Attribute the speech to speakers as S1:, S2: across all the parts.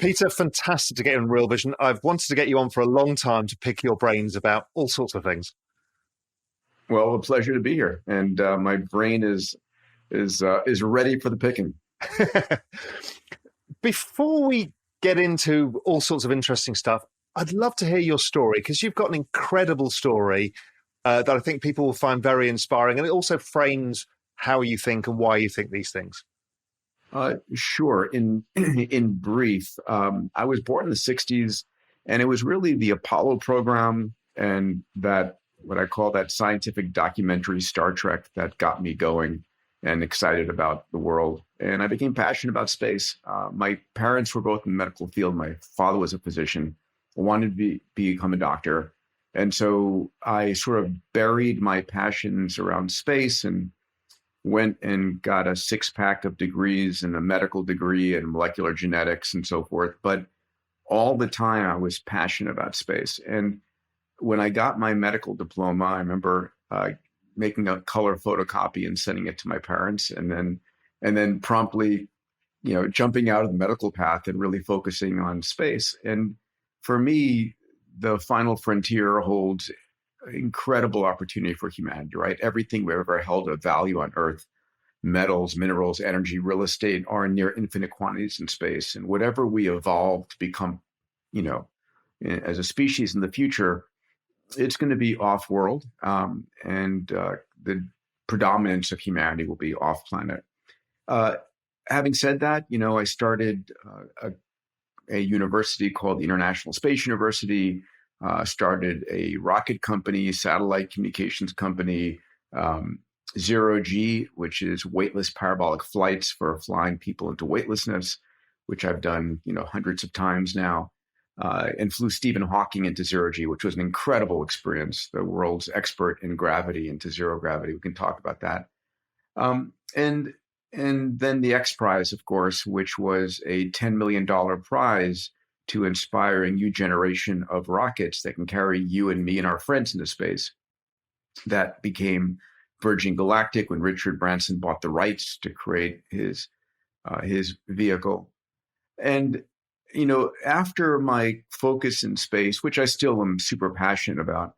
S1: Peter, fantastic to get you on Real Vision. I've wanted to get you on for a long time to pick your brains about all sorts of things.
S2: Well, a pleasure to be here, and my brain is ready for the picking.
S1: Before we get into all sorts of interesting stuff, I'd love to hear your story, because you've got an incredible story that I think people will find very inspiring, and it also frames how you think and why you think these things.
S2: Sure. In brief, I was born in the 60s, and it was really the Apollo program and that what I call that scientific documentary Star Trek that got me going and excited about the world. And I became passionate about space. My parents were both in the medical field. My father was a physician, wanted to become a doctor. And so I sort of buried my passions around space and went and got a 6-pack of degrees and a medical degree and molecular genetics and so forth. But all the time I was passionate about space. And when I got my medical diploma, I remember making a color photocopy and sending it to my parents, and then promptly, jumping out of the medical path and really focusing on space. And for me, the final frontier holds incredible opportunity for humanity, right? Everything we've ever held of value on Earth, metals, minerals, energy, real estate, are in near infinite quantities in space. And whatever we evolve to become, as a species in the future, it's going to be off-world, and the predominance of humanity will be off-planet. Having said that, I started a university called the International Space University, started a rocket company, satellite communications company, Zero G, which is weightless parabolic flights for flying people into weightlessness, which I've done, hundreds of times now. And flew Stephen Hawking into Zero G, which was an incredible experience, the world's expert in gravity into zero gravity. We can talk about that. And then the X Prize, of course, which was a $10 million prize to inspire a new generation of rockets that can carry you and me and our friends into space. That became Virgin Galactic when Richard Branson bought the rights to create his vehicle. And after my focus in space, which I still am super passionate about,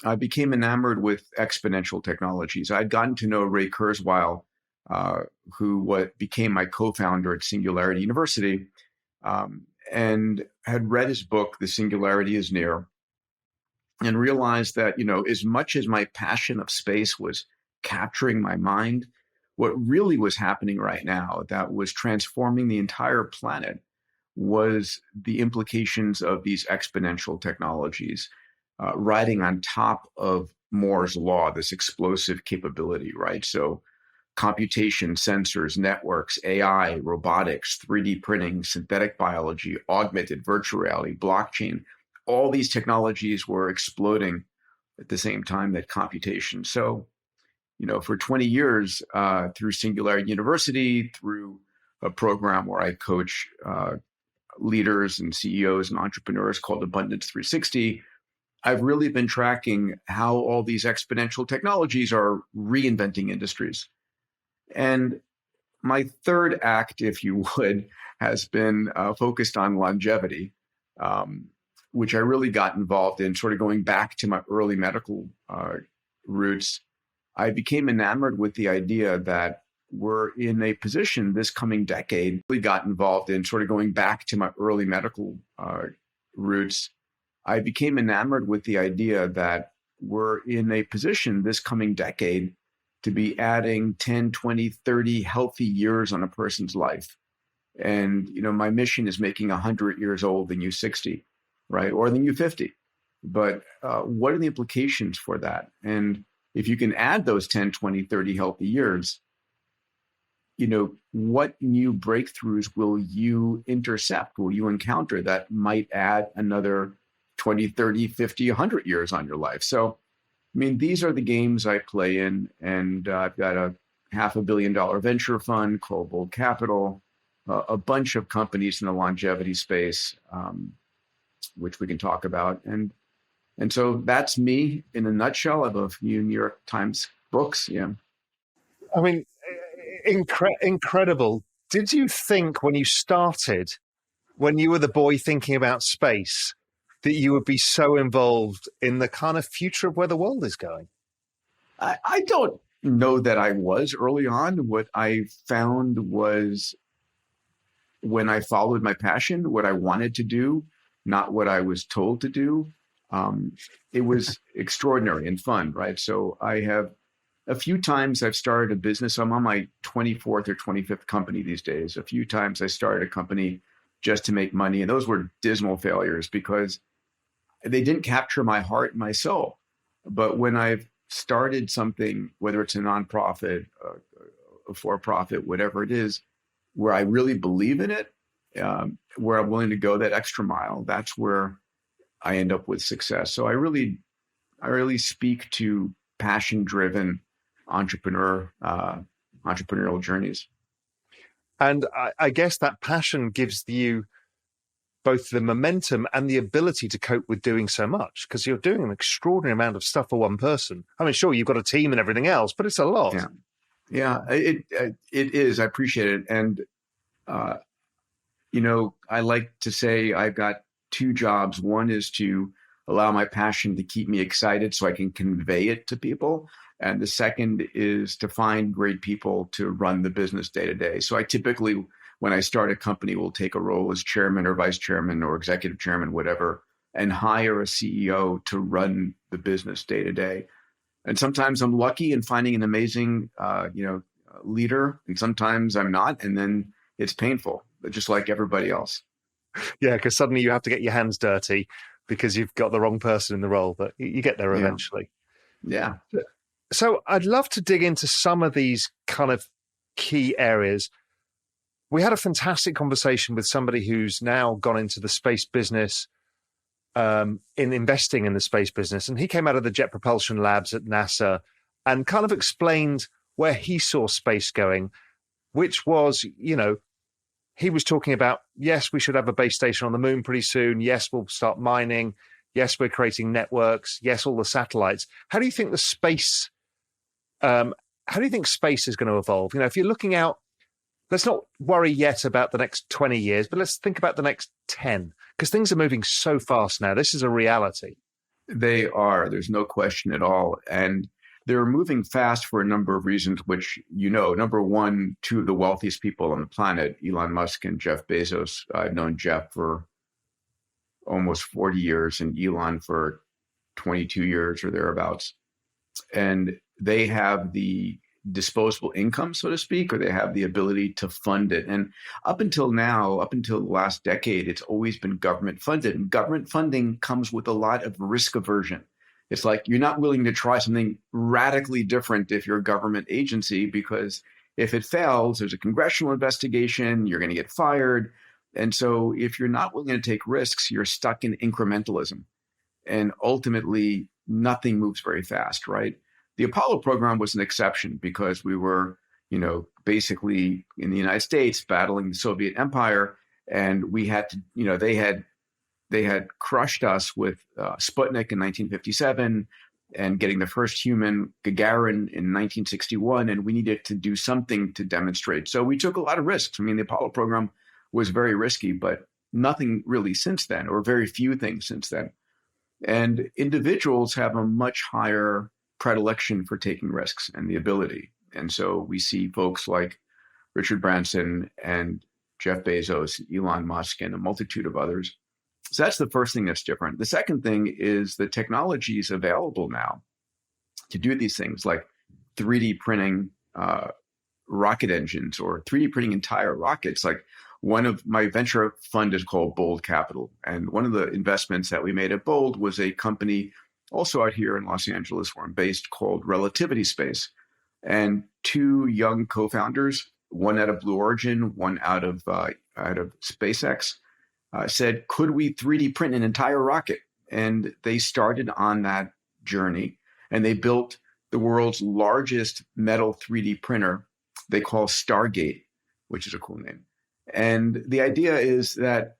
S2: I became enamored with exponential technologies. I'd gotten to know Ray Kurzweil, who became my co-founder at Singularity University, and had read his book, The Singularity is Near, and realized that, as much as my passion of space was capturing my mind, what really was happening right now that was transforming the entire planet was the implications of these exponential technologies riding on top of Moore's law, this explosive capability, right? So computation, sensors, networks, AI, robotics, 3D printing, synthetic biology, augmented virtual reality, blockchain, all these technologies were exploding at the same time that computation. So, for 20 years through Singularity University, through a program where I coach leaders and CEOs and entrepreneurs called Abundance 360, I've really been tracking how all these exponential technologies are reinventing industries. And my third act, if you would, has been focused on longevity, which I really got involved in, sort of going back to my early medical roots. I became enamored with the idea that we're in a position this coming decade. We got involved in sort of going back to my early medical roots. I became enamored with the idea that we're in a position this coming decade to be adding 10, 20, 30 healthy years on a person's life. And, my mission is making 100 years old than you 60, right? Or than you 50. But what are the implications for that? And if you can add those 10, 20, 30 healthy years, what new breakthroughs will you intercept? Will you encounter that might add another 20, 30, 50, 100 years on your life? So, these are the games I play in, and I've got a $500 million venture fund, Global Capital, a bunch of companies in the longevity space, which we can talk about. And so that's me in a nutshell. I have a few New York Times books. Yeah.
S1: Incredible. Did you think when you started when you were the boy thinking about space that you would be so involved in the kind of future of where the world is going?
S2: I don't know that I was early on. What I found was when I followed my passion, what I wanted to do, not what I was told to do, um, it was extraordinary and fun, right? So I have a few times I've started a business. I'm on my 24th or 25th company these days. A few times I started a company just to make money, and those were dismal failures because they didn't capture my heart and my soul. But when I've started something, whether it's a nonprofit, a for-profit, whatever it is, where I really believe in it, where I'm willing to go that extra mile, that's where I end up with success. So I really speak to passion-driven entrepreneurial journeys.
S1: And I guess that passion gives you both the momentum and the ability to cope with doing so much, because you're doing an extraordinary amount of stuff for one person. I mean, sure, you've got a team and everything else, but it's a lot.
S2: Yeah, it is. I appreciate it. And, uh, I like to say I've got two jobs. One is to allow my passion to keep me excited so I can convey it to people. And the second is to find great people to run the business day to day. So I typically, when I start a company, will take a role as chairman or vice chairman or executive chairman, whatever, and hire a CEO to run the business day to day. And sometimes I'm lucky in finding an amazing, leader, and sometimes I'm not. And then it's painful, but just like everybody else.
S1: Yeah, because suddenly you have to get your hands dirty because you've got the wrong person in the role, but you get there eventually.
S2: Yeah.
S1: So I'd love to dig into some of these kind of key areas. We had a fantastic conversation with somebody who's now gone into the space business, in investing in the space business. And he came out of the Jet Propulsion Labs at NASA and kind of explained where he saw space going, which was, he was talking about, yes, we should have a base station on the moon pretty soon. Yes, we'll start mining. Yes, we're creating networks. Yes, all the satellites. How do you think space is going to evolve? If you're looking out, let's not worry yet about the next 20 years, but let's think about the next 10, because things are moving so fast now. This is a reality.
S2: They are. There's no question at all. And they're moving fast for a number of reasons, which, number one, two of the wealthiest people on the planet, Elon Musk and Jeff Bezos. I've known Jeff for almost 40 years and Elon for 22 years or thereabouts. And they have the disposable income, so to speak, or they have the ability to fund it. And up until now, up until the last decade, it's always been government funded. And government funding comes with a lot of risk aversion. It's like you're not willing to try something radically different if you're a government agency, because if it fails, there's a congressional investigation, you're going to get fired. And so if you're not willing to take risks, you're stuck in incrementalism. And ultimately, nothing moves very fast, right? The Apollo program was an exception because we were, basically in the United States battling the Soviet Empire, and we had to, they had crushed us with Sputnik in 1957 and getting the first human, Gagarin, in 1961, and we needed to do something to demonstrate. So we took a lot of risks. I mean, the Apollo program was very risky, but nothing really since then, or very few things since then. And individuals have a much higher predilection for taking risks and the ability. And so we see folks like Richard Branson and Jeff Bezos, Elon Musk, and a multitude of others. So that's the first thing that's different. The second thing is the technology is available now to do these things like 3D printing rocket engines or 3D printing entire rockets. Like one of my venture fund is called Bold Capital. And one of the investments that we made at Bold was a company also out here in Los Angeles where I'm based called Relativity Space. And two young co-founders, one out of Blue Origin, one out of SpaceX, said, could we 3D print an entire rocket? And they started on that journey and they built the world's largest metal 3D printer they call Stargate, which is a cool name. And the idea is that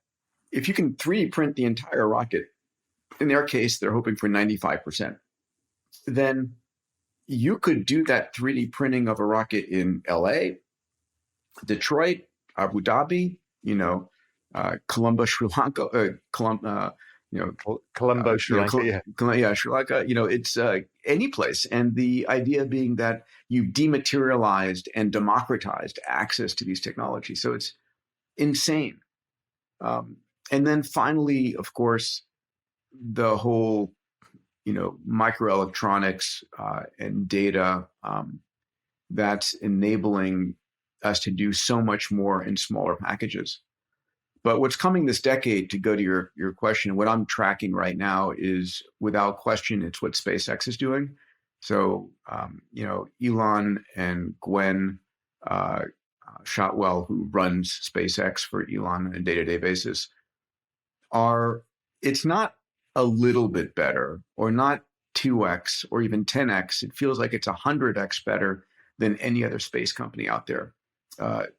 S2: if you can 3D print the entire rocket, in their case, they're hoping for 95%, then you could do that 3D printing of a rocket in LA, Detroit, Abu Dhabi, Colombo, Sri Lanka, you know,
S1: Colombo, Sri Lanka, yeah.
S2: Yeah, Sri Lanka. It's any place, and the idea being that you dematerialized and democratized access to these technologies. So it's insane. And then finally, of course, the whole, microelectronics and data that's enabling us to do so much more in smaller packages. But what's coming this decade, to go to your question, what I'm tracking right now is, without question, it's what SpaceX is doing. So, Elon and Gwen Shotwell, who runs SpaceX for Elon on a day-to-day basis, it's not a little bit better, or not 2x or even 10x. It feels like it's 100x better than any other space company out there.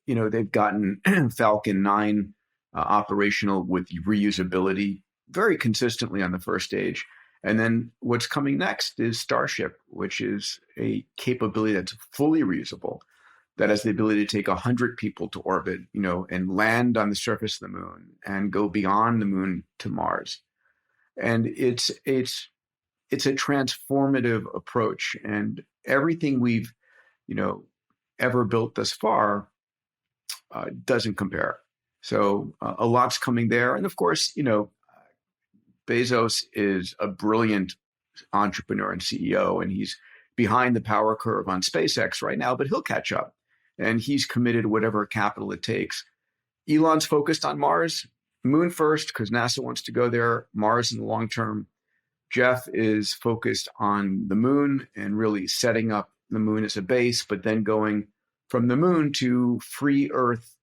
S2: They've gotten Falcon 9 operational with reusability very consistently on the first stage. And then what's coming next is Starship, which is a capability that's fully reusable, that has the ability to take 100 people to orbit, and land on the surface of the moon and go beyond the moon to Mars. And it's a transformative approach, and everything we've, ever built thus far doesn't compare. So a lot's coming there. And of course, Bezos is a brilliant entrepreneur and CEO, and he's behind the power curve on SpaceX right now, but he'll catch up, and he's committed whatever capital it takes. Elon's focused on Mars, moon first, because NASA wants to go there, Mars in the long term. Jeff is focused on the moon and really setting up the moon as a base, but then going from the moon to free Earth,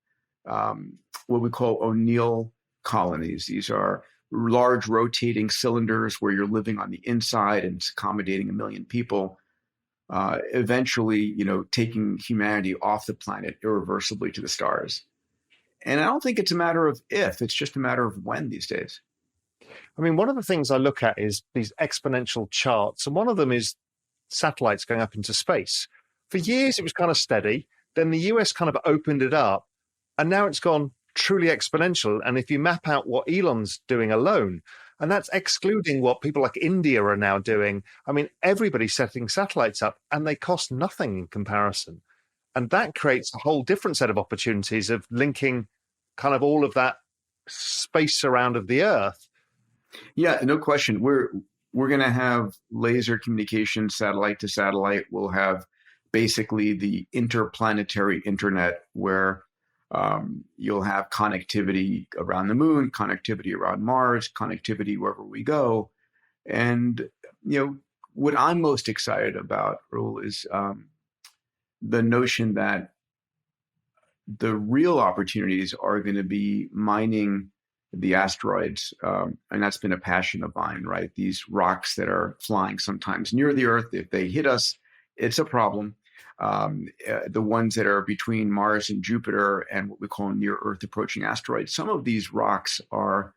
S2: what we call O'Neill colonies. These are large rotating cylinders where you're living on the inside and it's accommodating 1 million people, eventually, taking humanity off the planet irreversibly to the stars. And I don't think it's a matter of if, it's just a matter of when these days.
S1: I mean, one of the things I look at is these exponential charts, and one of them is satellites going up into space. For years, it was kind of steady. Then the US kind of opened it up, and now it's gone truly exponential. And if you map out what Elon's doing alone, and that's excluding what people like India are now doing, I mean, everybody's setting satellites up, and they cost nothing in comparison. And that creates a whole different set of opportunities of linking kind of all of that space around of the Earth.
S2: Yeah, no question. We're going to have laser communication, satellite to satellite. We'll have basically the interplanetary internet, where you'll have connectivity around the moon, connectivity around Mars, connectivity wherever we go. And what I'm most excited about, Raul, is the notion that the real opportunities are going to be mining the asteroids, and that's been a passion of mine, right? These rocks that are flying sometimes near the Earth, if they hit us, it's a problem. The ones that are between Mars and Jupiter and what we call near Earth approaching asteroids, some of these rocks are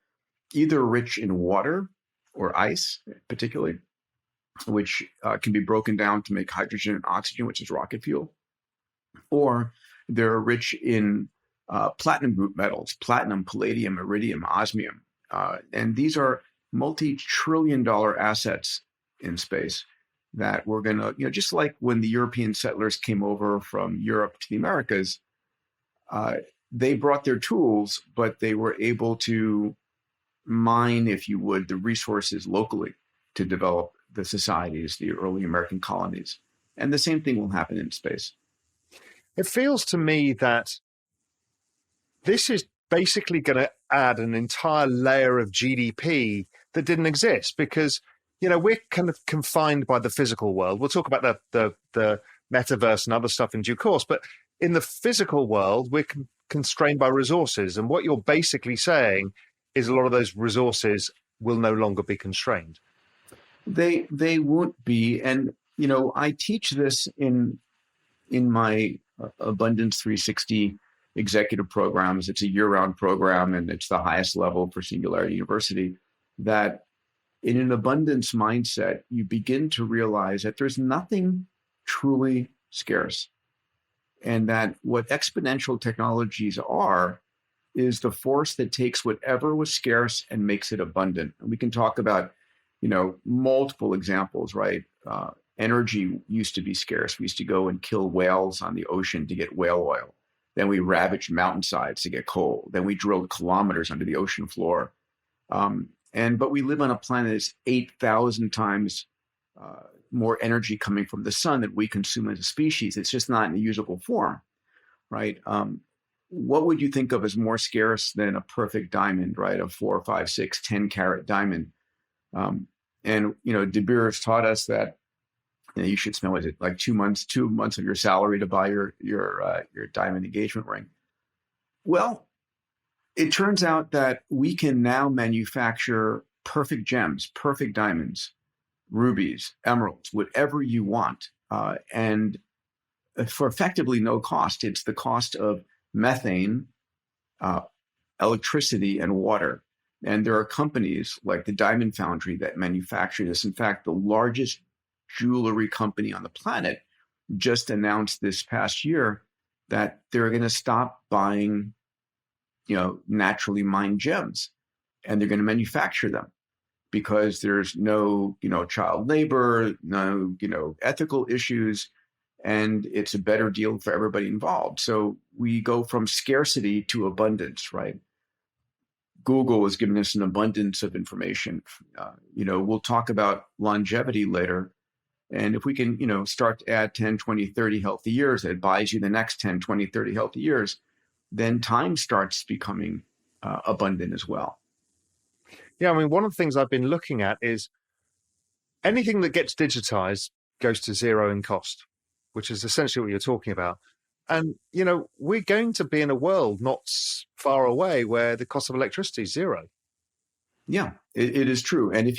S2: either rich in water or ice, particularly, which can be broken down to make hydrogen and oxygen, which is rocket fuel, or they're rich in platinum group metals, platinum, palladium, iridium, osmium. And these are multi-trillion-dollar assets in space that we're going to, just like when the European settlers came over from Europe to the Americas, they brought their tools, but they were able to mine, if you would, the resources locally to develop the societies, the early American colonies. And the same thing will happen in space.
S1: It feels to me that this is basically going to add an entire layer of GDP that didn't exist, because, we're kind of confined by the physical world. We'll talk about the metaverse and other stuff in due course, but in the physical world, we're constrained by resources. And what you're basically saying is a lot of those resources will no longer be constrained.
S2: They won't be. And, I teach this in my Abundance 360 executive programs. It's a year-round program, and it's the highest level for Singularity University, that in an abundance mindset, you begin to realize that there's nothing truly scarce, and that what exponential technologies are is the force that takes whatever was scarce and makes it abundant. And we can talk about, multiple examples, right? Energy used to be scarce. We used to go and kill whales on the ocean to get whale oil. Then we ravaged mountainsides to get coal. Then we drilled kilometers under the ocean floor. But we live on a planet that's 8,000 times more energy coming from the sun that we consume as a species. It's just not in a usable form, right? What would you think of as more scarce than a perfect diamond, right? A 4, 5, 6, 10 carat diamond. De Beers taught us that you should spend, like 2 months of your salary to buy your diamond engagement ring. Well, it turns out that we can now manufacture perfect gems, perfect diamonds, rubies, emeralds, whatever you want, and for effectively no cost. It's the cost of methane, electricity, and water. And there are companies like the Diamond Foundry that manufacture this. In fact, the largest jewelry company on the planet just announced this past year that they're going to stop buying, naturally mined gems, and they're going to manufacture them because there's no, child labor, no, ethical issues, and it's a better deal for everybody involved. So we go from scarcity to abundance, right? Google has given us an abundance of information. We'll talk about longevity later. And if we can, start to add 10, 20, 30 healthy years, that buys you the next 10, 20, 30 healthy years, then time starts becoming abundant as well.
S1: Yeah, I mean, one of the things I've been looking at is anything that gets digitized goes to zero in cost, which is essentially what you're talking about. And, we're going to be in a world not far away where the cost of electricity is zero.
S2: Yeah, it is true. And if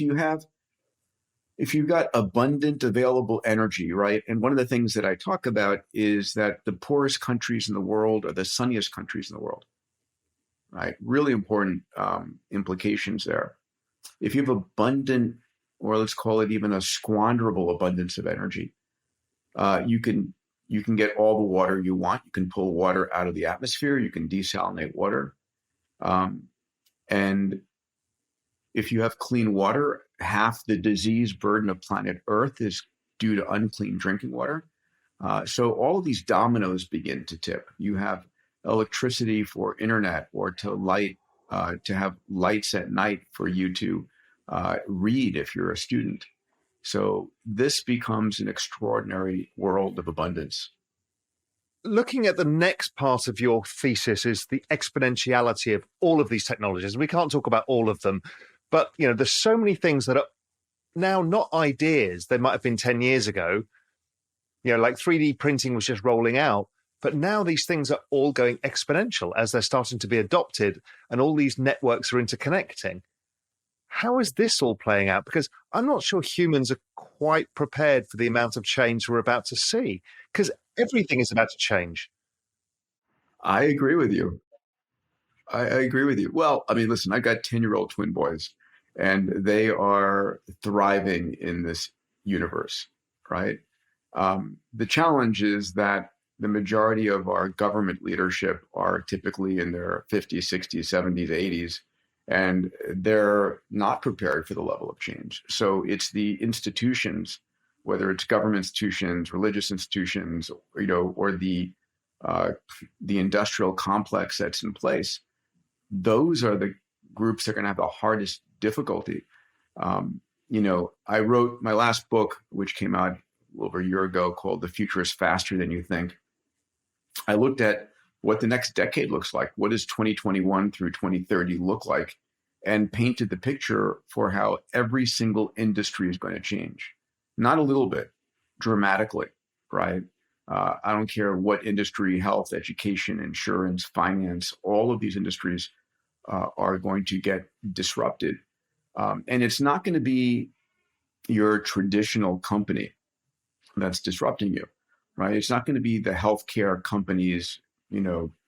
S2: you've got abundant available energy, right? And one of the things that I talk about is that the poorest countries in the world are the sunniest countries in the world, right? Really important implications there. If you have abundant, or let's call it even a squanderable abundance of energy, you can get all the water you want. You can pull water out of the atmosphere. You can desalinate water. And if you have clean water, half the disease burden of planet Earth is due to unclean drinking water. So all of these dominoes begin to tip. You have electricity for internet or to have lights at night for you to read if you're a student. So this becomes an extraordinary world of abundance.
S1: Looking at the next part of your thesis is the exponentiality of all of these technologies. We can't talk about all of them, but there's so many things that are now not ideas. They might have been 10 years ago, like 3D printing was just rolling out, but now these things are all going exponential as they're starting to be adopted and all these networks are interconnecting. How is this all playing out? Because I'm not sure humans are quite prepared for the amount of change we're about to see, because everything is about to change.
S2: I agree with you. I agree with you. Well, I mean, listen, I got 10-year-old twin boys, and they are thriving in this universe, right? The challenge is that the majority of our government leadership are typically in their 50s, 60s, 70s, 80s, and they're not prepared for the level of change. So it's the institutions, whether it's government institutions, religious institutions, or the industrial complex that's in place. Those are the groups that are going to have the hardest difficulty. I wrote my last book, which came out a little over a year ago, called "The Future is Faster Than You Think." I looked at what the next decade looks like. What does 2021 through 2030 look like? And painted the picture for how every single industry is going to change. Not a little bit, dramatically, right? I don't care what industry, health, education, insurance, finance, all of these industries are going to get disrupted. And it's not going to be your traditional company that's disrupting you, right? It's not going to be the healthcare companies,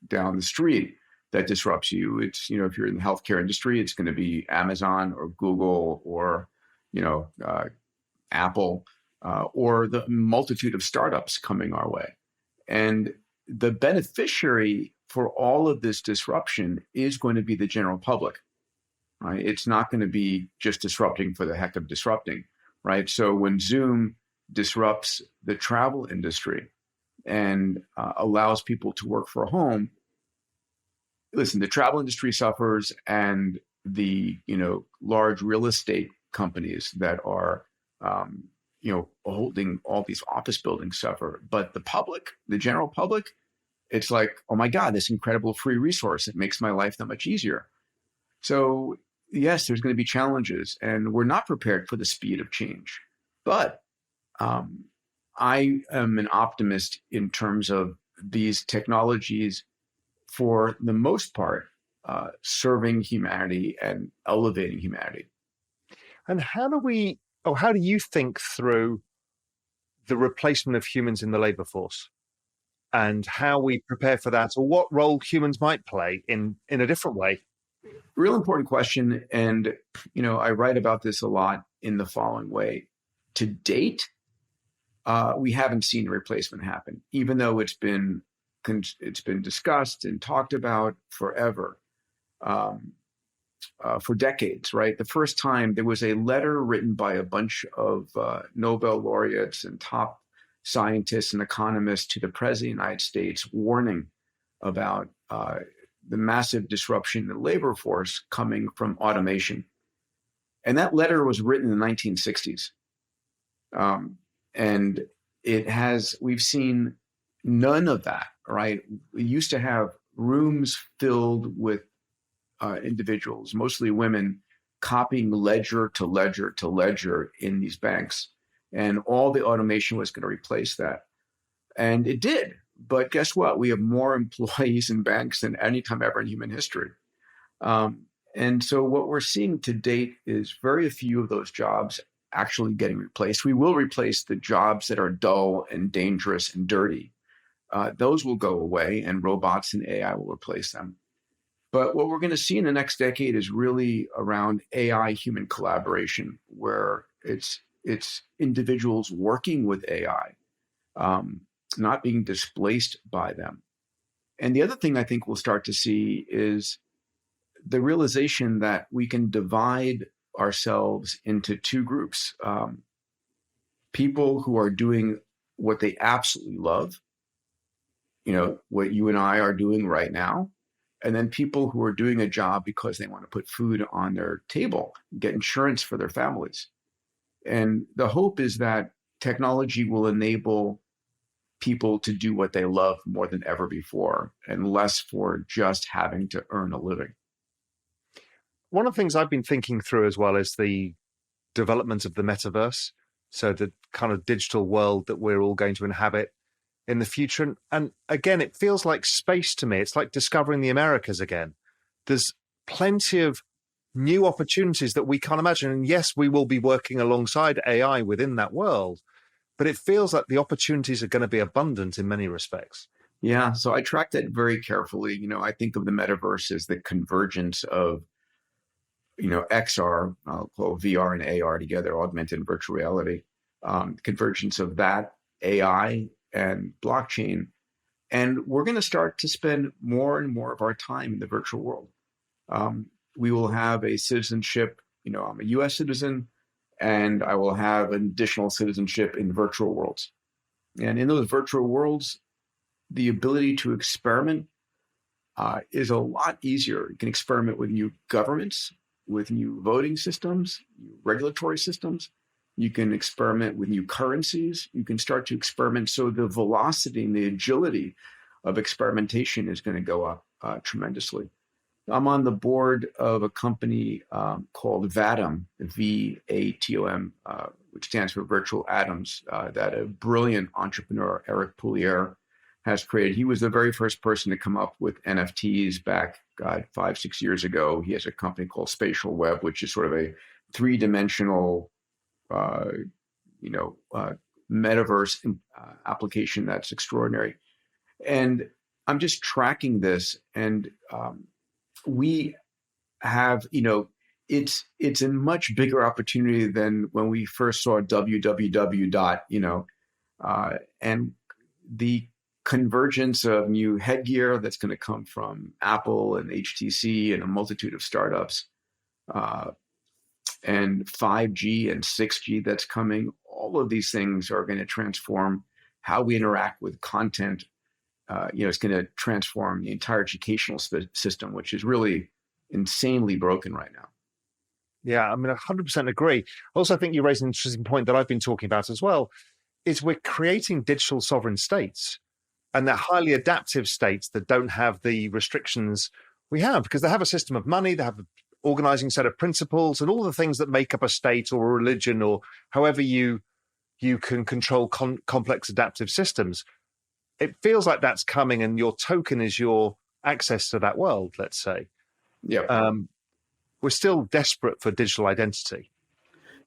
S2: down the street that disrupts you. It's, if you're in the healthcare industry, it's going to be Amazon or Google or, Apple or the multitude of startups coming our way. And the beneficiary for all of this disruption is going to be the general public, right? It's not going to be just disrupting for the heck of disrupting, right? So when Zoom disrupts the travel industry and allows people to work from home, listen, the travel industry suffers, and the large real estate companies that are holding all these office buildings suffer. But the public, the general public, it's like, oh my God, this incredible free resource. It makes my life that much easier. So yes, there's going to be challenges, and we're not prepared for the speed of change. But I am an optimist in terms of these technologies, for the most part, serving humanity and elevating humanity.
S1: And how do you think through the replacement of humans in the labor force, and how we prepare for that, or what role humans might play in a different way?
S2: Real important question. And, I write about this a lot in the following way. To date, we haven't seen a replacement happen, even though it's been discussed and talked about forever, for decades, right? The first time there was a letter written by a bunch of Nobel laureates and top scientists and economists to the President of the United States, warning about the massive disruption in the labor force coming from automation. And that letter was written in the 1960s. And we've seen none of that, right? We used to have rooms filled with individuals, mostly women, copying ledger to ledger to ledger in these banks. And all the automation was going to replace that. And it did. But guess what? We have more employees in banks than any time ever in human history. And so what we're seeing to date is very few of those jobs actually getting replaced. We will replace the jobs that are dull and dangerous and dirty. Those will go away, and robots and AI will replace them. But what we're going to see in the next decade is really around AI human collaboration, where it's individuals working with AI, not being displaced by them. And the other thing I think we'll start to see is the realization that we can divide ourselves into two groups. People who are doing what they absolutely love, what you and I are doing right now, and then people who are doing a job because they want to put food on their table, get insurance for their families. And the hope is that technology will enable people to do what they love more than ever before, and less for just having to earn a living.
S1: One of the things I've been thinking through as well is the development of the metaverse. So the kind of digital world that we're all going to inhabit in the future. And again, it feels like space to me. It's like discovering the Americas again. There's plenty of new opportunities that we can't imagine. And yes, we will be working alongside AI within that world, but it feels like the opportunities are going to be abundant in many respects.
S2: Yeah, so I track that very carefully. I think of the metaverse as the convergence of, XR, I'll call VR and AR together, augmented and virtual reality, convergence of that, AI and blockchain. And we're going to start to spend more and more of our time in the virtual world. We will have a citizenship, I'm a US citizen, and I will have an additional citizenship in virtual worlds. And in those virtual worlds, the ability to experiment is a lot easier. You can experiment with new governments, with new voting systems, new regulatory systems. You can experiment with new currencies. You can start to experiment. So the velocity and the agility of experimentation is going to go up tremendously. I'm on the board of a company called VATOM, VATOM, which stands for Virtual Atoms, that a brilliant entrepreneur, Eric Poulier, has created. He was the very first person to come up with NFTs back, 5-6 years ago. He has a company called Spatial Web, which is sort of a three-dimensional, metaverse application that's extraordinary. And I'm just tracking this, and we have, it's a much bigger opportunity than when we first saw www. And the convergence of new headgear that's going to come from Apple and HTC and a multitude of startups, and 5G and 6G that's coming. All of these things are going to transform how we interact with content. It's going to transform the entire educational system, which is really insanely broken right now.
S1: Yeah, I mean, 100% agree. Also, I think you raised an interesting point that I've been talking about as well, is we're creating digital sovereign states, and they're highly adaptive states that don't have the restrictions we have, because they have a system of money, they have an organizing set of principles, and all the things that make up a state or a religion, or however you can control complex adaptive systems. It feels like that's coming, and your token is your access to that world, let's say.
S2: Yeah.
S1: We're still desperate for digital identity.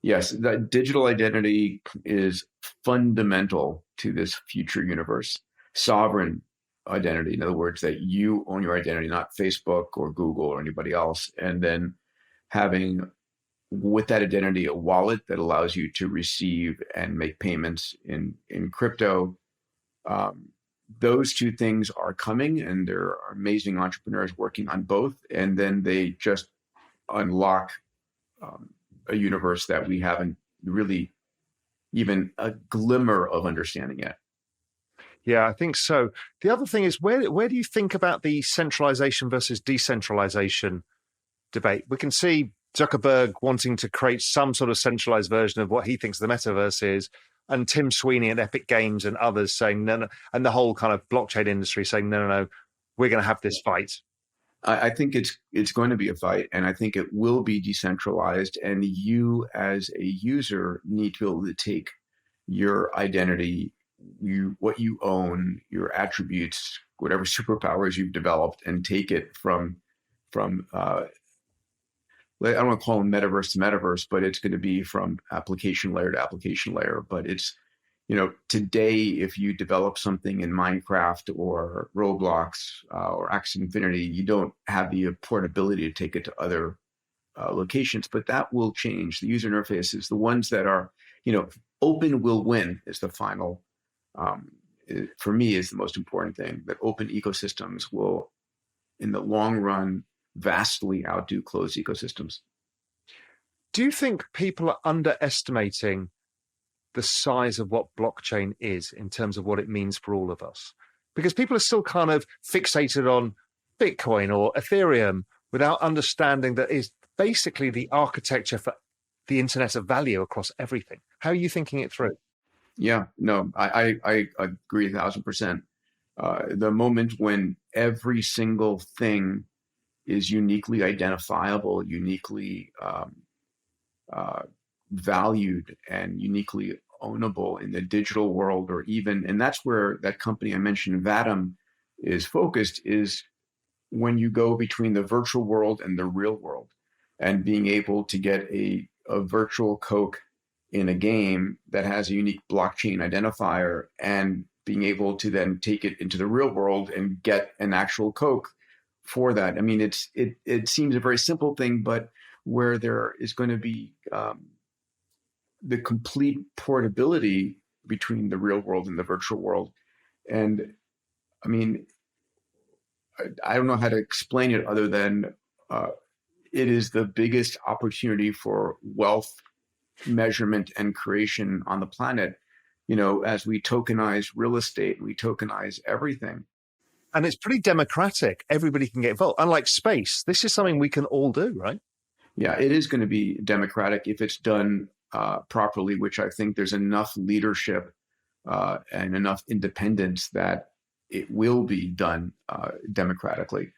S2: Yes, that digital identity is fundamental to this future universe. Sovereign identity, in other words, that you own your identity, not Facebook or Google or anybody else. And then having with that identity a wallet that allows you to receive and make payments in crypto. Those two things are coming, and there are amazing entrepreneurs working on both. And then they just unlock a universe that we haven't really even a glimmer of understanding yet.
S1: Yeah, I think so. The other thing is, where do you think about the centralization versus decentralization debate? We can see Zuckerberg wanting to create some sort of centralized version of what he thinks the metaverse is, and Tim Sweeney at Epic Games and others saying no, and the whole kind of blockchain industry saying no, we're going to have this fight.
S2: I think it's going to be a fight, and I think it will be decentralized. And you, as a user, need to be able to take your identity, what you own, your attributes, whatever superpowers you've developed, and take it from I don't want to call them metaverse to metaverse, but it's going to be from application layer to application layer. But it's, today, if you develop something in Minecraft or Roblox or Axie Infinity, you don't have the portability to take it to other locations. But that will change. The user interfaces, the ones that are, open will win is the final, for me, is the most important thing, that open ecosystems will, in the long run, vastly outdo closed ecosystems.
S1: Do you think people are underestimating the size of what blockchain is in terms of what it means for all of us? Because people are still kind of fixated on Bitcoin or Ethereum without understanding that is basically the architecture for the internet of value across everything. How are you thinking it through?
S2: Yeah, no, I agree 1,000%. The moment when every single thing is uniquely identifiable, uniquely valued, and uniquely ownable in the digital world, or even, and that's where that company I mentioned, Vadim, is focused, is when you go between the virtual world and the real world, and being able to get a virtual Coke in a game that has a unique blockchain identifier, and being able to then take it into the real world and get an actual Coke for that. I mean, it seems a very simple thing, but where there is going to be the complete portability between the real world and the virtual world. And I mean, I don't know how to explain it other than it is the biggest opportunity for wealth measurement and creation on the planet. As we tokenize real estate, we tokenize everything.
S1: And it's pretty democratic. Everybody can get involved. Unlike space, this is something we can all do, right?
S2: Yeah, it is going to be democratic if it's done properly, which I think there's enough leadership and enough independence that it will be done democratically.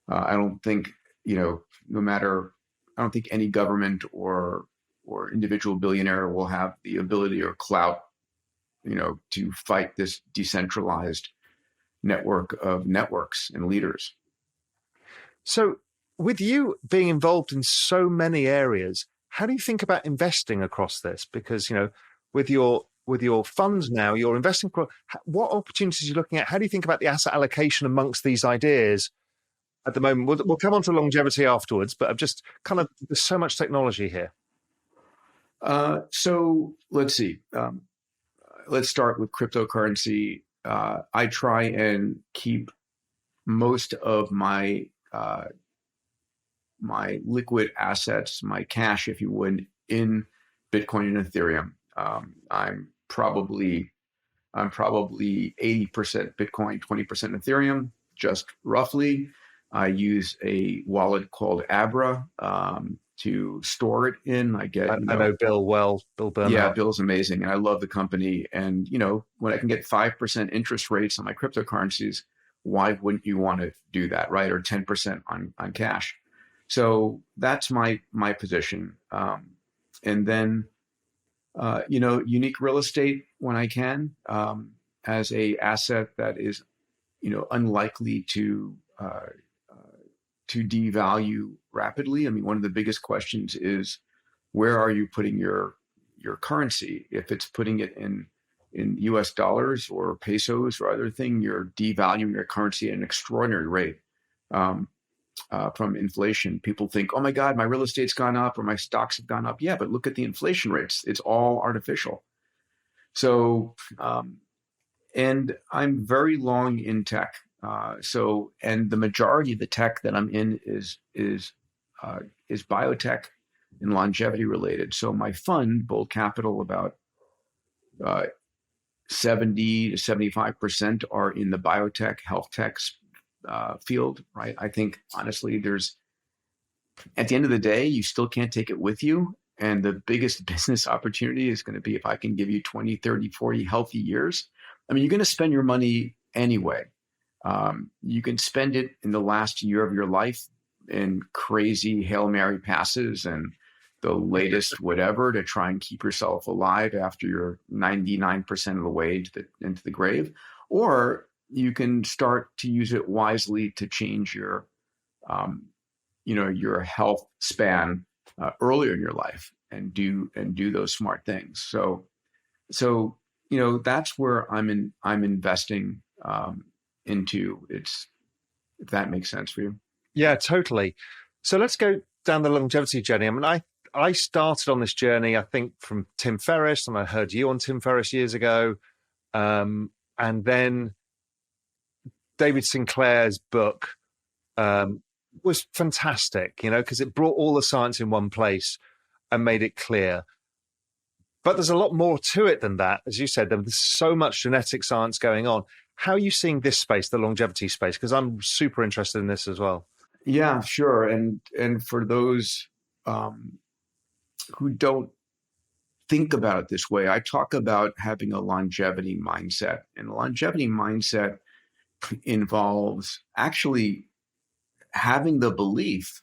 S2: I don't think, I don't think any government or individual billionaire will have the ability or clout, to fight this decentralized network of networks and leaders.
S1: So with you being involved in so many areas, how do you think about investing across this? Because, with your funds now, you're investing. What opportunities are you looking at? How do you think about the asset allocation amongst these ideas at the moment? We'll come on to longevity afterwards, but I'm just there's so much technology here.
S2: So let's see. Let's start with cryptocurrency. I try and keep most of my liquid assets, my cash, if you would, in Bitcoin and Ethereum. I'm probably 80% Bitcoin, 20% Ethereum, just roughly. I use a wallet called Abra to store it in. I get,
S1: I know Bill well, Bill
S2: yeah,
S1: Burnell.
S2: Bill's amazing, and I love the company. And when I can get 5% interest rates on my cryptocurrencies, why wouldn't you want to do that, right? Or 10% on cash. So that's my position. And then unique real estate when I can, as a asset that is unlikely to devalue rapidly. I mean, one of the biggest questions is, where are you putting your currency? If it's putting it in US dollars or pesos or other thing, you're devaluing your currency at an extraordinary rate. From inflation. People think, oh my God, my real estate's gone up or my stocks have gone up. Yeah, but look at the inflation rates. It's all artificial. So, and I'm very long in tech. And the majority of the tech that I'm in is biotech and longevity related. So my fund, Bold Capital, about 70 to 75% are in the biotech, health tech field, right? I think honestly, at the end of the day, you still can't take it with you. And the biggest business opportunity is going to be if I can give you 20, 30, 40 healthy years. I mean, you're going to spend your money anyway. You can spend it in the last year of your life in crazy Hail Mary passes and the latest whatever to try and keep yourself alive after you're 99% of the way into the grave. Or you can start to use it wisely to change your health span earlier in your life and do those smart things. So that's where I'm investing into. If that makes sense for you.
S1: Yeah, totally. So let's go down the longevity journey. I mean, I started on this journey, I think, from Tim Ferriss, and I heard you on Tim Ferriss years ago. And then David Sinclair's book was fantastic, because it brought all the science in one place and made it clear. But there's a lot more to it than that. As you said, there's so much genetic science going on. How are you seeing this space, the longevity space? Because I'm super interested in this as well.
S2: Yeah, sure. And for those who don't think about it this way, I talk about having a longevity mindset. And a longevity mindset involves actually having the belief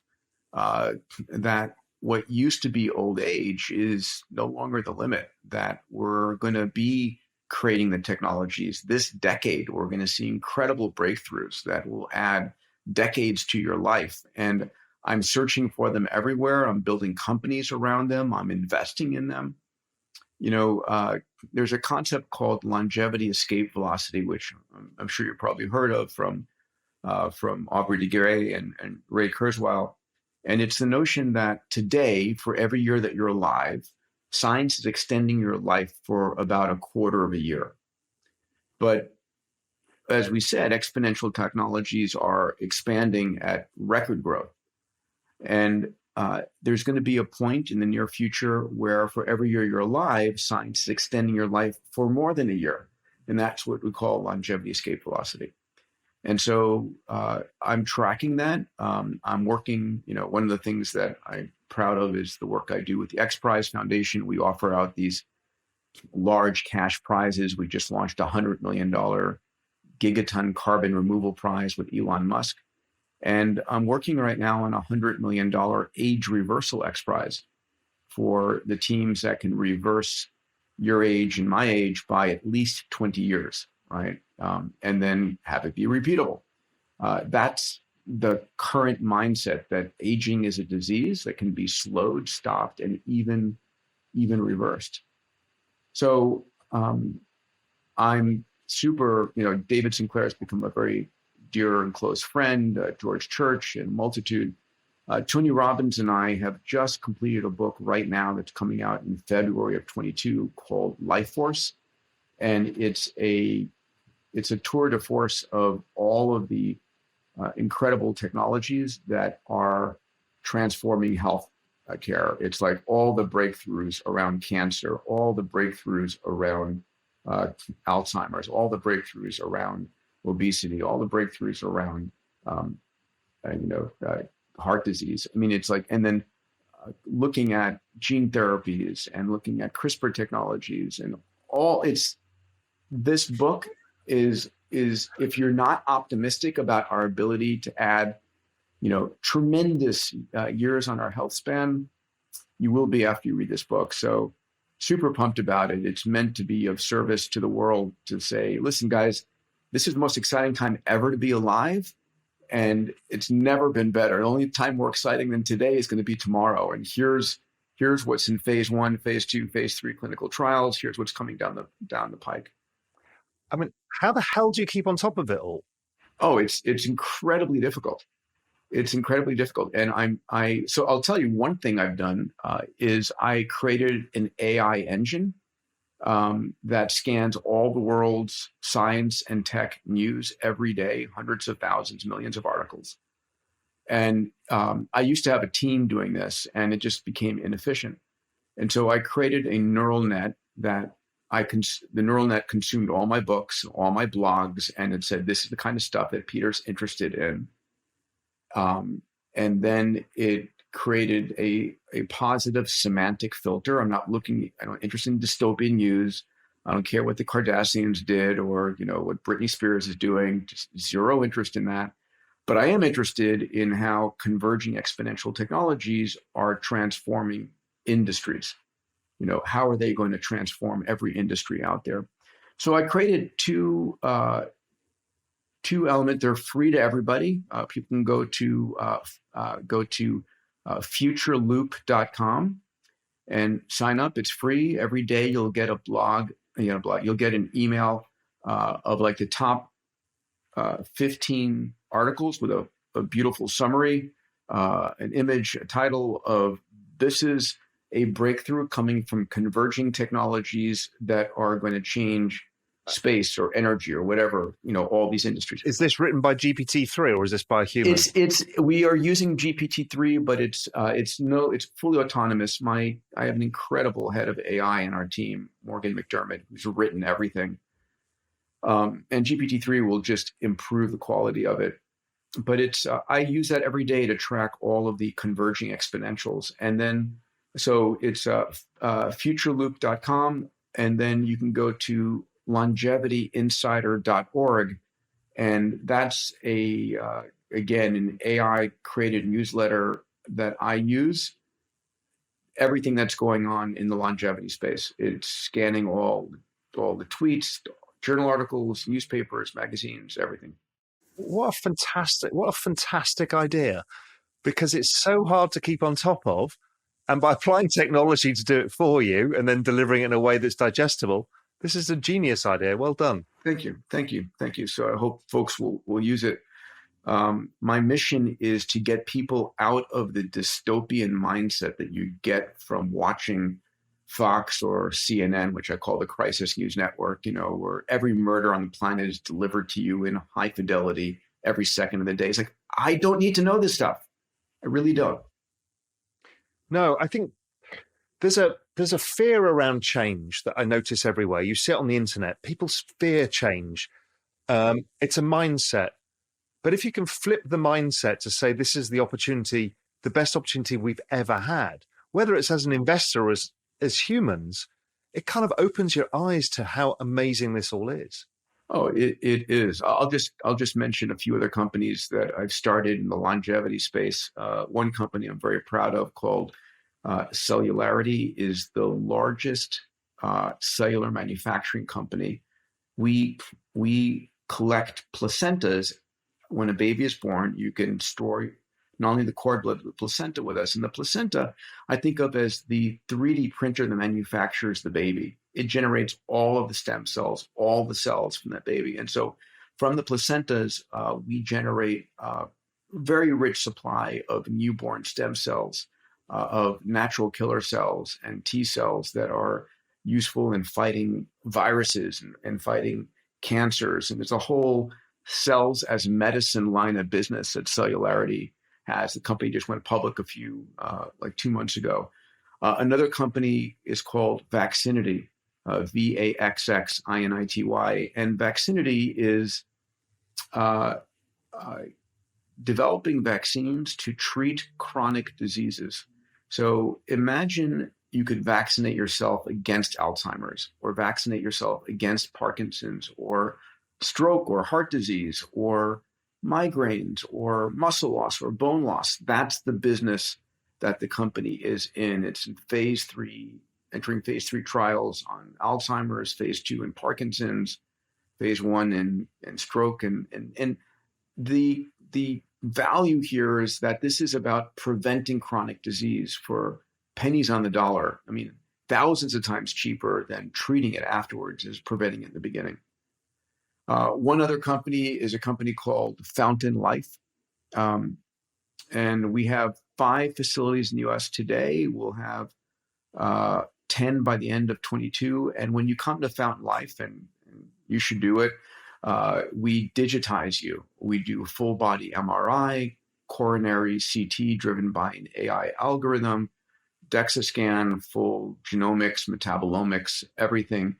S2: that what used to be old age is no longer the limit, that we're going to be creating the technologies this decade. We're going to see incredible breakthroughs that will add decades to your life. And I'm searching for them everywhere. I'm building companies around them. I'm investing in them. There's a concept called longevity escape velocity, which I'm sure you've probably heard of from Aubrey de Grey and Ray Kurzweil. And it's the notion that today, for every year that you're alive, science is extending your life for about a quarter of a year. But as we said, exponential technologies are expanding at record growth. And there's going to be a point in the near future where for every year you're alive, science is extending your life for more than a year. And that's what we call longevity escape velocity. And so I'm tracking that. I'm working, one of the things that I'm proud of is the work I do with the X Prize Foundation. We offer out these large cash prizes. We just launched a $100 million gigaton carbon removal prize with Elon Musk. And I'm working right now on a $100 million age reversal X Prize for the teams that can reverse your age and my age by at least 20 years, right? And then have it be repeatable. That's the current mindset, that aging is a disease that can be slowed, stopped, and even reversed. So I'm super, David Sinclair has become a very dear and close friend, George Church and multitude. Tony Robbins and I have just completed a book right now that's coming out in February of 22 called Life Force. And it's a it's a tour de force of all of the incredible technologies that are transforming health care. It's like all the breakthroughs around cancer, all the breakthroughs around Alzheimer's, all the breakthroughs around obesity, all the breakthroughs around um, heart disease. I mean, it's like, and then looking at gene therapies and looking at CRISPR technologies and all. It's this book is if you're not optimistic about our ability to add, tremendous years on our health span, you will be after you read this book. So super pumped about it. It's meant to be of service to the world to say, listen, guys, this is the most exciting time ever to be alive. And it's never been better. The only time more exciting than today is going to be tomorrow. And here's what's in phase 1, phase 2, phase 3 clinical trials. Here's what's coming down the pike.
S1: I mean, how the hell do you keep on top of it all?
S2: Oh, it's incredibly difficult. It's incredibly difficult. And so I'll tell you one thing I've done is I created an AI engine that scans all the world's science and tech news every day, hundreds of thousands, millions of articles. And I used to have a team doing this, and it just became inefficient. And so I created a neural net that the neural net consumed all my books, all my blogs, and it said, this is the kind of stuff that Peter's interested in. And then it created a positive semantic filter. I'm not interested in dystopian news. I don't care what the Kardashians did or, what Britney Spears is doing, just zero interest in that. But I am interested in how converging exponential technologies are transforming industries. How are they going to transform every industry out there? So I created two elements. They're free to everybody. People can go to futureloop.com and sign up. It's free. Every day you'll get a blog. You'll get an email of like the top 15 articles with a beautiful summary, an image, a title of this is a breakthrough coming from converging technologies that are going to change space or energy or whatever, all these industries.
S1: Is this written by GPT-3 or is this by a human?
S2: We are using GPT-3, but it's fully autonomous. I have an incredible head of AI in our team, Morgan McDermott, who's written everything. And GPT-3 will just improve the quality of it. But I use that every day to track all of the converging exponentials. And then, so it's futureloop.com, and then you can go to longevityinsider.org. And that's again, an AI created newsletter that I use. Everything that's going on in the longevity space. It's scanning all the tweets, journal articles, newspapers, magazines, everything.
S1: What a fantastic idea, because it's so hard to keep on top of. And by applying technology to do it for you and then delivering it in a way that's digestible, this is a genius idea. Well done.
S2: Thank you. So I hope folks will use it. My mission is to get people out of the dystopian mindset that you get from watching Fox or CNN, which I call the crisis news network, where every murder on the planet is delivered to you in high fidelity every second of the day. It's like, I don't need to know this stuff. I really don't.
S1: No, I think there's a fear around change that I notice everywhere. You see it on the internet. People fear change. It's a mindset. But if you can flip the mindset to say this is the opportunity, the best opportunity we've ever had, whether it's as an investor or as humans, it kind of opens your eyes to how amazing this all is.
S2: Oh, it is. I'll just mention a few other companies that I've started in the longevity space. One company I'm very proud of called Cellularity is the largest cellular manufacturing company. We collect placentas. When a baby is born, you can store not only the cord blood, but the placenta with us. And the placenta, I think of as the 3D printer that manufactures the baby. It generates all of the stem cells, all the cells from that baby. And so from the placentas, we generate a very rich supply of newborn stem cells, of natural killer cells and T cells that are useful in fighting viruses and fighting cancers. And there's a whole cells as medicine line of business that Cellularity has. The company just went public like 2 months ago. Another company is called Vaccinity, Vaxxinity. And Vaccinity is developing vaccines to treat chronic diseases. So imagine you could vaccinate yourself against Alzheimer's, or vaccinate yourself against Parkinson's, or stroke, or heart disease, or migraines, or muscle loss, or bone loss. That's the business that the company is in. It's in phase 3, entering phase 3 trials on Alzheimer's, phase 2 in Parkinson's, phase 1 in stroke. And the value here is that this is about preventing chronic disease for pennies on the dollar. I mean, thousands of times cheaper than treating it afterwards is preventing it in the beginning. One other company is a company called Fountain Life. And we have 5 facilities in the US today. We'll have 10 by the end of 22. And when you come to Fountain Life, and you should do it, we digitize you. We do full body MRI, coronary CT driven by an AI algorithm, DEXA scan, full genomics, metabolomics, everything.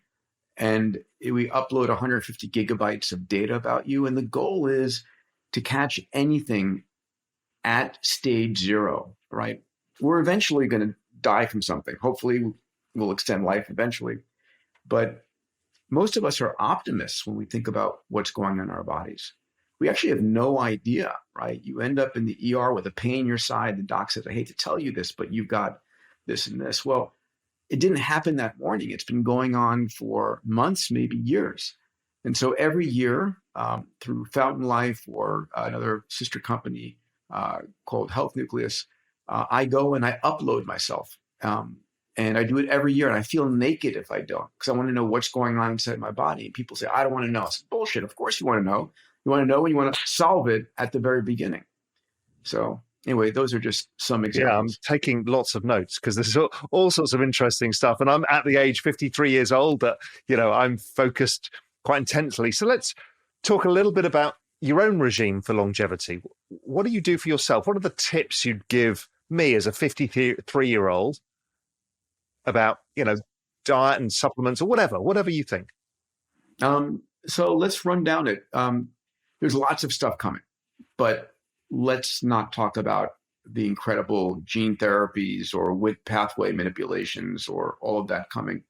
S2: And we upload 150 gigabytes of data about you. And the goal is to catch anything at stage 0, right? We're eventually going to die from something. Hopefully we'll extend life eventually. But most of us are optimists when we think about what's going on in our bodies. We actually have no idea, right? You end up in the ER with a pain in your side. The doc says, I hate to tell you this, but you've got this and this. Well, it didn't happen that morning. It's been going on for months, maybe years. And so every year through Fountain Life or another sister company called Health Nucleus, I go and I upload myself. And I do it every year, and I feel naked if I don't, because I want to know what's going on inside my body. And people say, I don't want to know. It's bullshit. Of course you want to know. You want to know, and you want to solve it at the very beginning. So anyway, those are just some examples.
S1: Yeah, I'm taking lots of notes because there's all sorts of interesting stuff. And I'm at the age 53 years old that, I'm focused quite intensely. So let's talk a little bit about your own regime for longevity. What do you do for yourself? What are the tips you'd give me as a 53-year-old about, diet and supplements or whatever you think?
S2: So let's run down it. There's lots of stuff coming, but let's not talk about the incredible gene therapies or with pathway manipulations or all of that coming.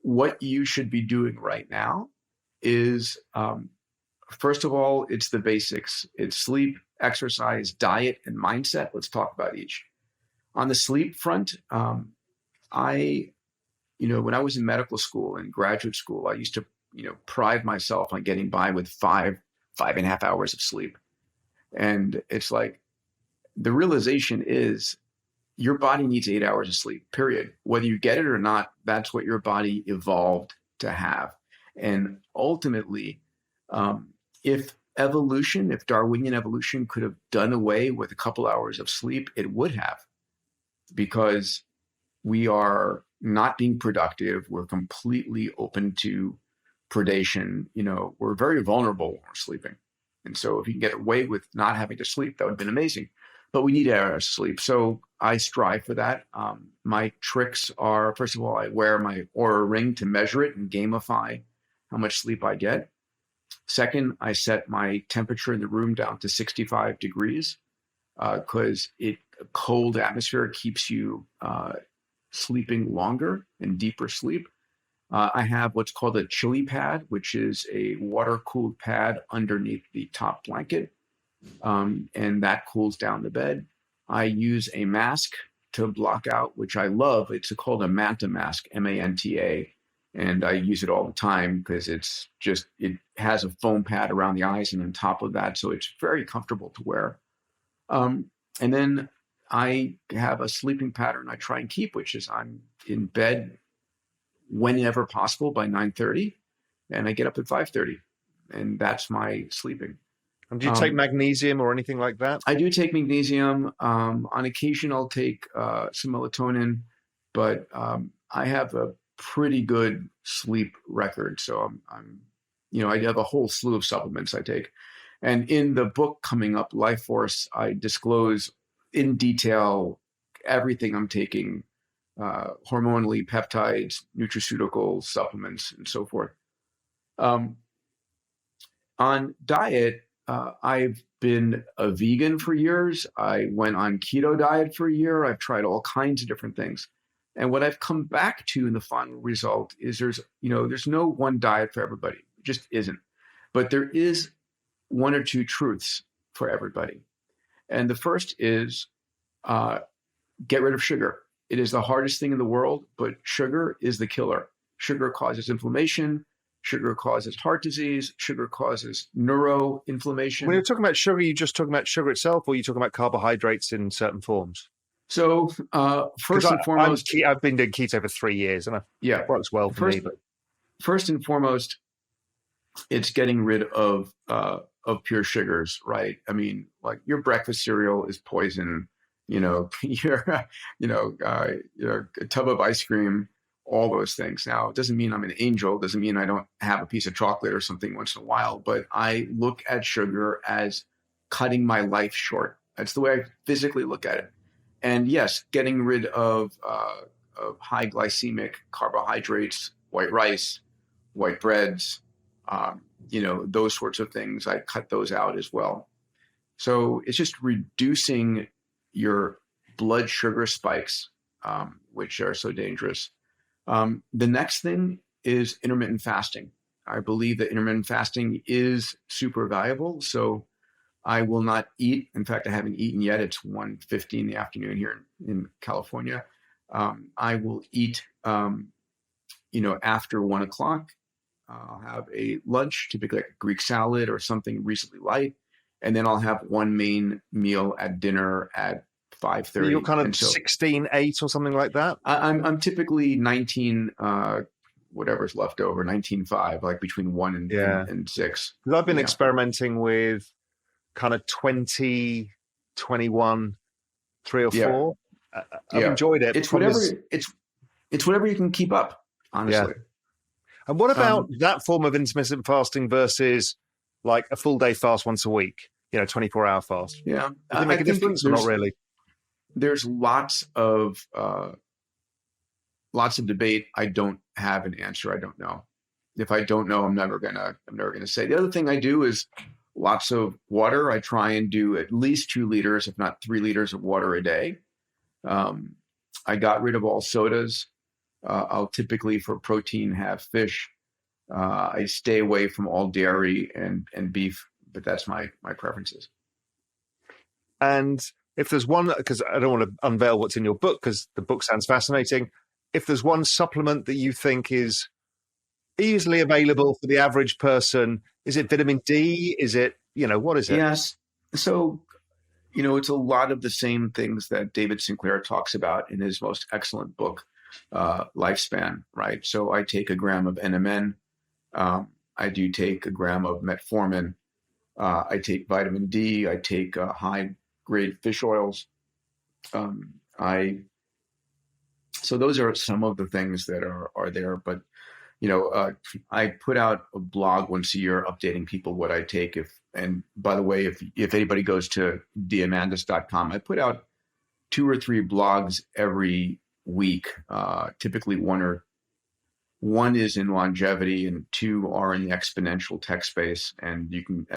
S2: What you should be doing right now is, first of all, it's the basics. It's sleep, exercise, diet, and mindset. Let's talk about each. On the sleep front, when I was in medical school and graduate school, I used to, pride myself on getting by with 5.5 hours of sleep. And it's like, the realization is your body needs 8 hours of sleep, period. Whether you get it or not, that's what your body evolved to have. And ultimately, if Darwinian evolution could have done away with a couple hours of sleep, it would have, because we are not being productive. We're completely open to predation. We're very vulnerable when we're sleeping. And so if you can get away with not having to sleep, that would have been amazing. But we need hours of sleep. So I strive for that. My tricks are, first of all, I wear my Oura Ring to measure it and gamify how much sleep I get. Second, I set my temperature in the room down to 65 degrees because a cold atmosphere keeps you sleeping longer and deeper sleep. I have what's called a chili pad, which is a water-cooled pad underneath the top blanket, and that cools down the bed. I use a mask to block out, which I love. It's called a Manta mask, M-A-N-T-A, and I use it all the time because it has a foam pad around the eyes and on top of that, so it's very comfortable to wear. And then I have a sleeping pattern I try and keep, which is I'm in bed whenever possible by 9:30, and I get up at 5:30, and that's my sleeping.
S1: And do you take magnesium or anything like that?
S2: I do take magnesium. On occasion, I'll take some melatonin, but I have a pretty good sleep record, so I'm I have a whole slew of supplements I take. And in the book coming up, Life Force, I disclose in detail everything I'm taking, hormonally, peptides, nutraceuticals, supplements, and so forth. On diet, I've been a vegan for years. I went on keto diet for a year. I've tried all kinds of different things. And what I've come back to in the final result is there's no one diet for everybody. It just isn't. But there is one or two truths for everybody. And the first is get rid of sugar. It is the hardest thing in the world, but sugar is the killer. Sugar causes inflammation. Sugar causes heart disease. Sugar causes neuroinflammation.
S1: When you're talking about sugar, are you just talking about sugar itself, or are you talking about carbohydrates in certain forms?
S2: So first and foremost,
S1: I've been doing keto for 3 years, and it works well for me. But
S2: first and foremost, it's getting rid of pure sugars, right? I mean, like your breakfast cereal is poison. Your a tub of ice cream, all those things. Now, it doesn't mean I'm an angel. It doesn't mean I don't have a piece of chocolate or something once in a while. But I look at sugar as cutting my life short. That's the way I physically look at it. And yes, getting rid of high glycemic carbohydrates, white rice, white breads, those sorts of things. I cut those out as well. So it's just reducing your blood sugar spikes, which are so dangerous. The next thing is intermittent fasting. I believe that intermittent fasting is super valuable. So I will not eat. In fact, I haven't eaten yet. It's 1:50 in the afternoon here in California. I will eat, after 1 o'clock. I'll have a lunch, typically like a Greek salad or something reasonably light. And then I'll have one main meal at dinner at 5:30.
S1: So you're kind of 16-8 or something like that?
S2: I'm typically 19, whatever's left over, 19.5, like between 1 and 6.
S1: Because I've been experimenting with kind of 20, 21, 3 or 4. I've enjoyed it.
S2: It's whatever you can keep up, honestly.
S1: Yeah. And what about that form of intermittent fasting versus like a full day fast once a week, 24-hour fast?
S2: Yeah.
S1: Does it make a difference or not really?
S2: There's lots of debate. I don't have an answer. I don't know. If I don't know, I'm never gonna say. The other thing I do is lots of water. I try and do at least 2 liters, if not 3 liters of water a day. I got rid of all sodas. I'll typically, for protein, have fish. I stay away from all dairy and beef, but that's my preferences.
S1: And if there's one, because I don't want to unveil what's in your book, because the book sounds fascinating. If there's one supplement that you think is easily available for the average person, is it vitamin D? Is it, what is it?
S2: Yes. So, it's a lot of the same things that David Sinclair talks about in his most excellent book, Lifespan, right? So I take 1 gram of NMN. I do take 1 gram of metformin. I take vitamin D. I take high-grade fish oils. So those are some of the things that are there. But, I put out a blog once a year updating people what I take. And by the way, if anybody goes to Diamandis.com, I put out 2 or 3 blogs every week. Typically one is in longevity and 2 are in the exponential tech space. And you can